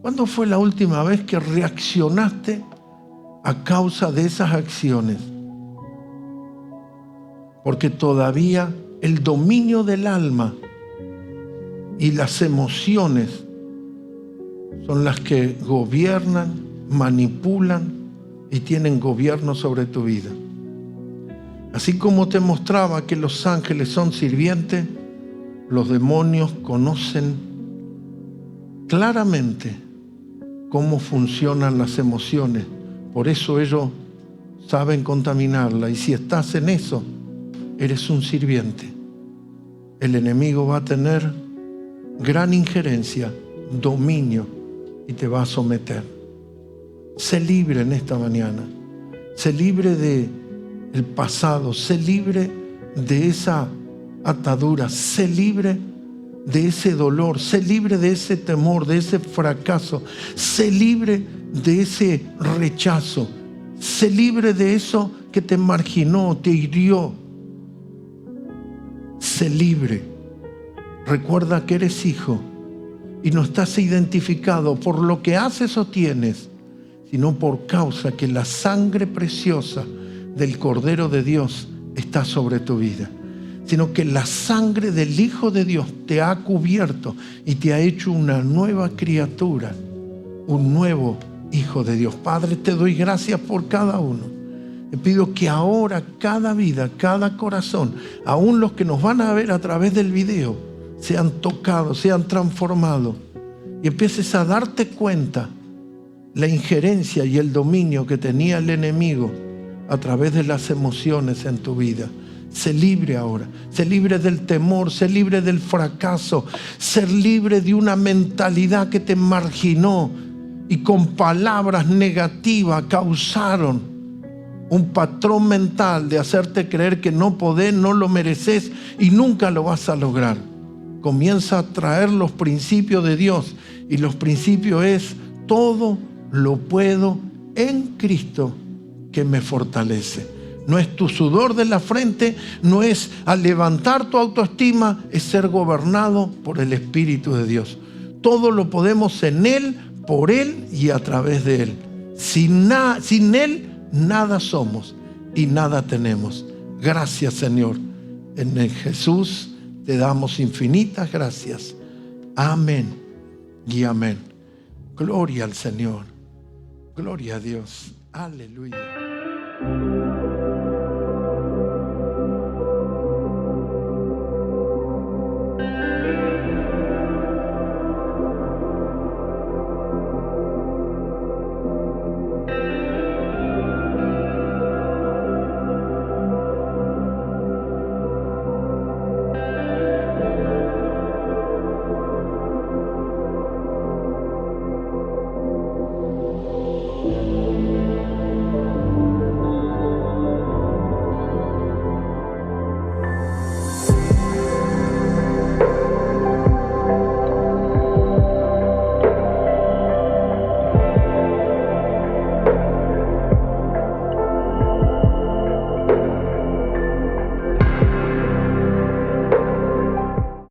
¿Cuándo fue la última vez que reaccionaste a causa de esas acciones? Porque todavía el dominio del alma y las emociones son las que gobiernan, manipulan y tienen gobierno sobre tu vida. Así como te mostraba que los ángeles son sirvientes, los demonios conocen claramente cómo funcionan las emociones. Por eso ellos saben contaminarla. Y si estás en eso, eres un sirviente. El enemigo va a tener gran injerencia, dominio, y te va a someter. Sé libre en esta mañana. Sé libre del pasado. Sé libre de esa atadura. Sé libre de ese dolor. Sé libre de ese temor, de ese fracaso. Sé libre de ese rechazo. Sé libre de eso que te marginó, te hirió. Sé libre. Recuerda que eres hijo y no estás identificado por lo que haces o tienes, sino por causa que la sangre preciosa del Cordero de Dios está sobre tu vida. Sino que la sangre del Hijo de Dios te ha cubierto y te ha hecho una nueva criatura, un nuevo Hijo de Dios. Padre, te doy gracias por cada uno. Te pido que ahora cada vida, cada corazón, aún los que nos van a ver a través del video, sean tocados, sean transformados y empieces a darte cuenta la injerencia y el dominio que tenía el enemigo a través de las emociones en tu vida. Sé libre ahora, sé libre del temor, sé libre del fracaso, ser libre de una mentalidad que te marginó y con palabras negativas causaron un patrón mental de hacerte creer que no podés, no lo mereces y nunca lo vas a lograr. Comienza a traer los principios de Dios y los principios es: todo lo puedo en Cristo que me fortalece. No es tu sudor de la frente, no es al levantar tu autoestima, es ser gobernado por el Espíritu de Dios. Todo lo podemos en Él, por Él y a través de Él. Sin Él nada somos y nada tenemos. Gracias, Señor. En Jesús te damos infinitas gracias. Amén y amén. Gloria al Señor. Gloria a Dios. Aleluya.